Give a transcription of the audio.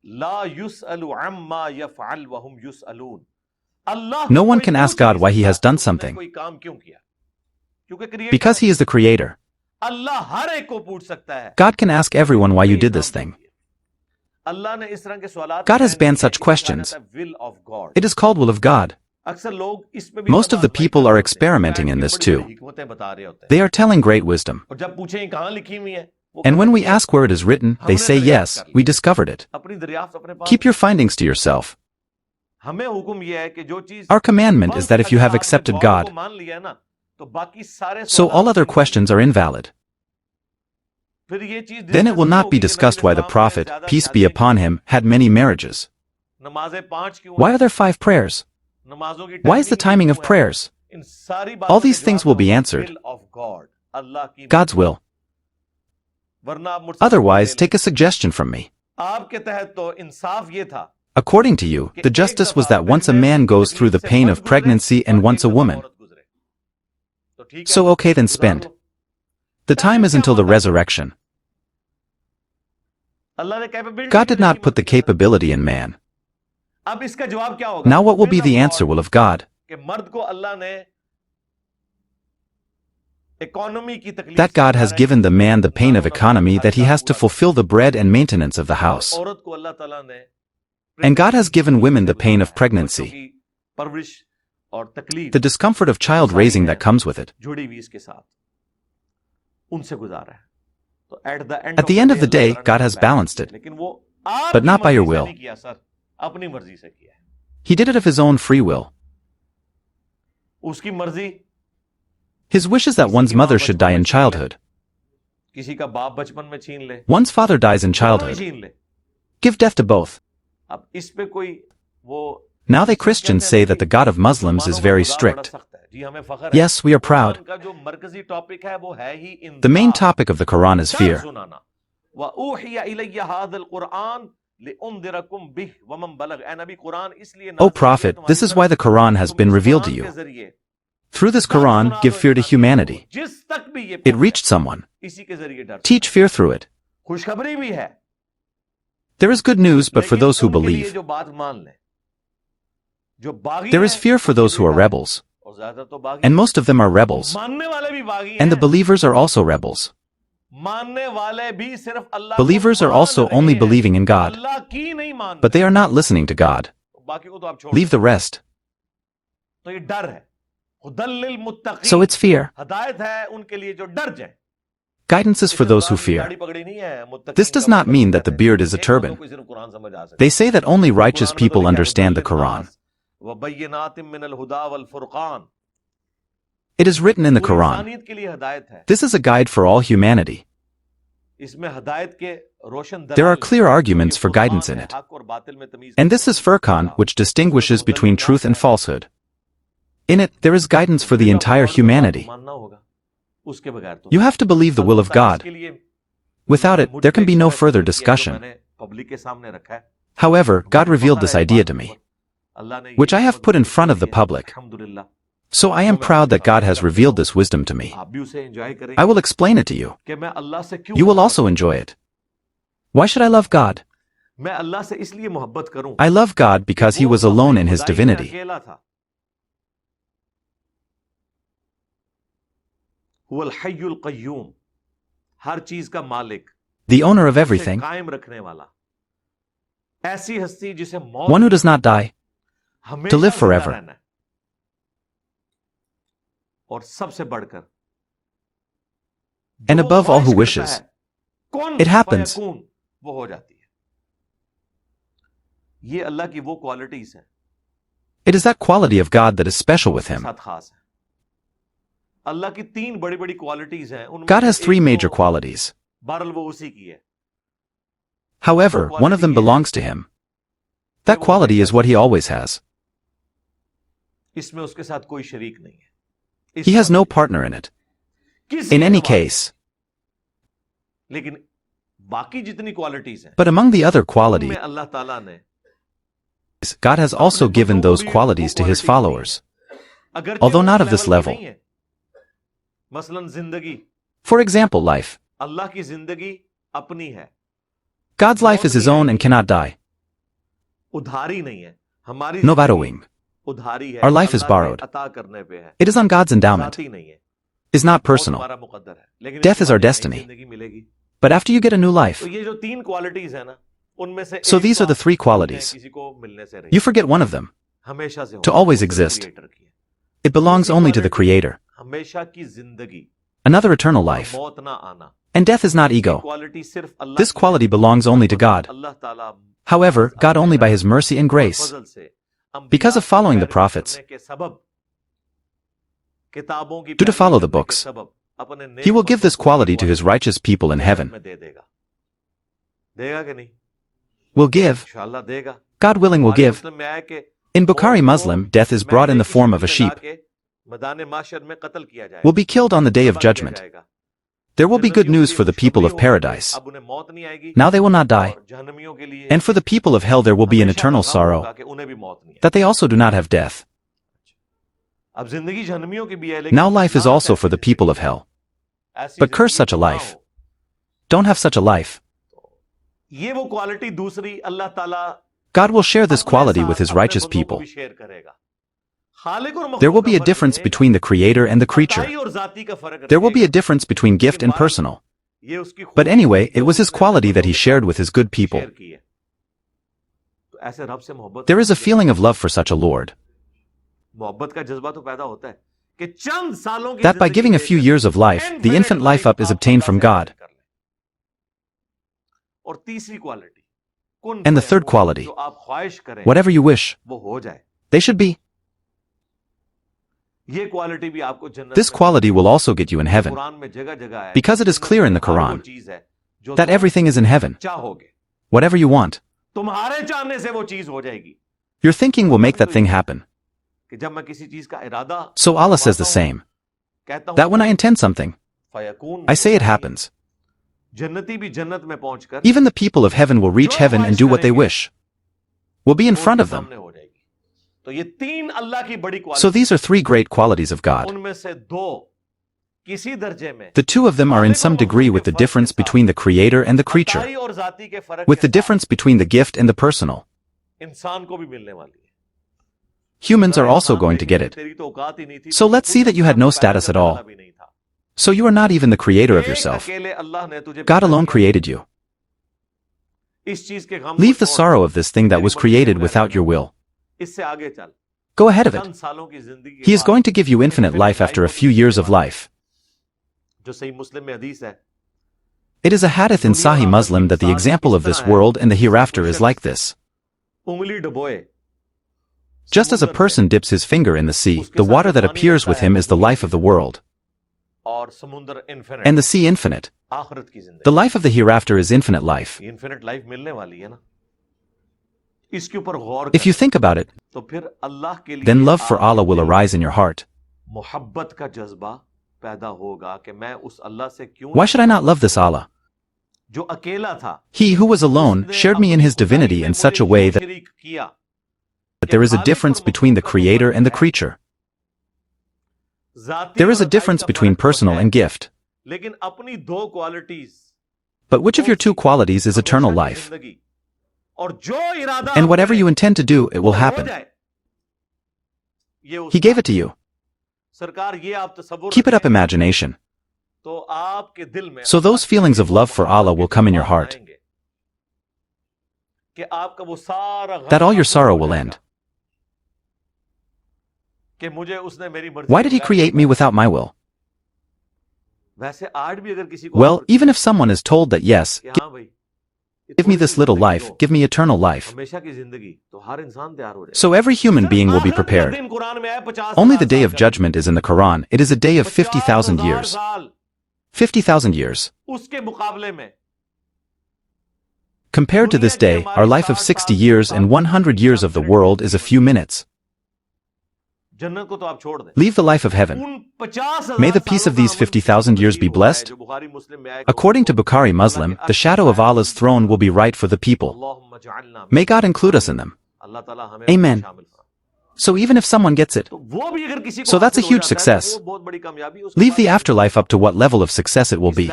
No one can ask God why he has done something, because he is the creator. God can ask everyone why you did this thing. God has banned such questions. It is called will of God. Most of the people are experimenting in this too. They are telling great wisdom. And when we ask where it is written, they say, yes, we discovered it. Keep your findings to yourself. Our commandment is that if you have accepted God, so all other questions are invalid. Then it will not be discussed why the Prophet, peace be upon him, had many marriages. Why are there 5 prayers? Why is the timing of prayers? All these things will be answered. God's will. Otherwise, take a suggestion from me. According to you, the justice was that once a man goes through the pain of pregnancy and once a woman. So okay, then spend. The time is until the resurrection. God did not put the capability in man. Now what will be the answer will of God? That God has given the man the pain of economy, that he has to fulfill the bread and maintenance of the house. And God has given women the pain of pregnancy, the discomfort of child raising that comes with it. At the end of the day, God has balanced it, but not by your will. He did it of his own free will. His wish is that one's mother should die in childhood. One's father dies in childhood. Give death to both. Now the Christians say that the God of Muslims is very strict. Yes, we are proud. The main topic of the Quran is fear. O Prophet, this is why the Quran has been revealed to you. Through this Quran, give fear to humanity. It reached someone. Teach fear through it. There is good news, but for those who believe. There is fear for those who are rebels. And most of them are rebels. And the believers are also rebels. Believers are also only believing in God, but they are not listening to God. Leave the rest. So it's fear. Guidance is for those who fear. This does not mean that the beard is a turban. They say that only righteous people understand the Quran. It is written in the Quran. This is a guide for all humanity. There are clear arguments for guidance in it. And this is Furqan, which distinguishes between truth and falsehood. In it, there is guidance for the entire humanity. You have to believe the will of God. Without it, there can be no further discussion. However, God revealed this idea to me, which I have put in front of the public. So I am proud that God has revealed this wisdom to me. I will explain it to you. You will also enjoy it. Why should I love God? I love God because He was alone in His divinity. The owner of everything, one who does not die, to live forever. And above all, who wishes. It happens. It is that quality of God that is special with Him. God has 3 major qualities. However, one of them belongs to Him. That quality is what He always has. He has no partner in it. In any case. But among the other qualities, God has also given those qualities to His followers, although not of this level. For example, life. God's life is His own and cannot die. No borrowing. Our life is borrowed. It is on God's endowment. It is not personal. Death is our destiny. But after you get a new life, so these are the three qualities. You forget one of them. To always exist. It belongs only to the Creator. Another eternal life. And death is not ego. This quality belongs only to God. However, God only by His mercy and grace. Because of following the prophets, due to follow the books, He will give this quality to His righteous people in heaven. Will give. God willing will give. In Bukhari Muslim, death is brought in the form of a sheep. Will be killed on the day of judgment. There will be good news for the people of paradise. Now they will not die. And for the people of hell there will be an eternal sorrow, that they also do not have death. Now life is also for the people of hell. But curse such a life. Don't have such a life. God will share this quality with His righteous people. There will be a difference between the Creator and the creature. There will be a difference between gift and personal. But anyway, it was His quality that He shared with His good people. There is a feeling of love for such a Lord. That by giving a few years of life, the infant life up is obtained from God. And the third quality, whatever you wish, they should be. This quality will also get you in heaven, because it is clear in the Quran that everything is in heaven. Whatever you want, your thinking will make that thing happen. So Allah says the same, that when I intend something, I say it happens. Even the people of heaven will reach heaven and do what they wish. Will be in front of them. So these are three great qualities of God. The two of them are in some degree with the difference between the Creator and the creature, with the difference between the gift and the personal. Humans are also going to get it. So let's see that you had no status at all. So you are not even the creator of yourself. God alone created you. Leave the sorrow of this thing that was created without your will. Go ahead of it. He is going to give you infinite life after a few years of life. It is a hadith in Sahih Muslim that the example of this world and the hereafter is like this. Just as a person dips his finger in the sea, the water that appears with him is the life of the world, and the sea infinite. The life of the hereafter is infinite life. If you think about it, then love for Allah will arise in your heart. Why should I not love this Allah? He who was alone shared me in His divinity in such a way that there is a difference between the Creator and the creature. There is a difference between personal and gift. But which of your two qualities is eternal life? And whatever you intend to do, it will happen. He gave it to you. Keep it up imagination. So those feelings of love for Allah will come in your heart. That all your sorrow will end. Why did He create me without my will? Well, even if someone is told that yes, give me this little life, give me eternal life, so every human being will be prepared. Only the day of judgment is in the Quran. It is a day of 50,000 years. 50,000 years. Compared to this day, our life of 60 years and 100 years of the world is a few minutes. Leave the life of heaven. May the peace of these 50,000 years be blessed. According to Bukhari Muslim, the shadow of Allah's throne will be right for the people. May God include us in them. Amen. So even if someone gets it, so that's a huge success. Leave the afterlife up to what level of success it will be.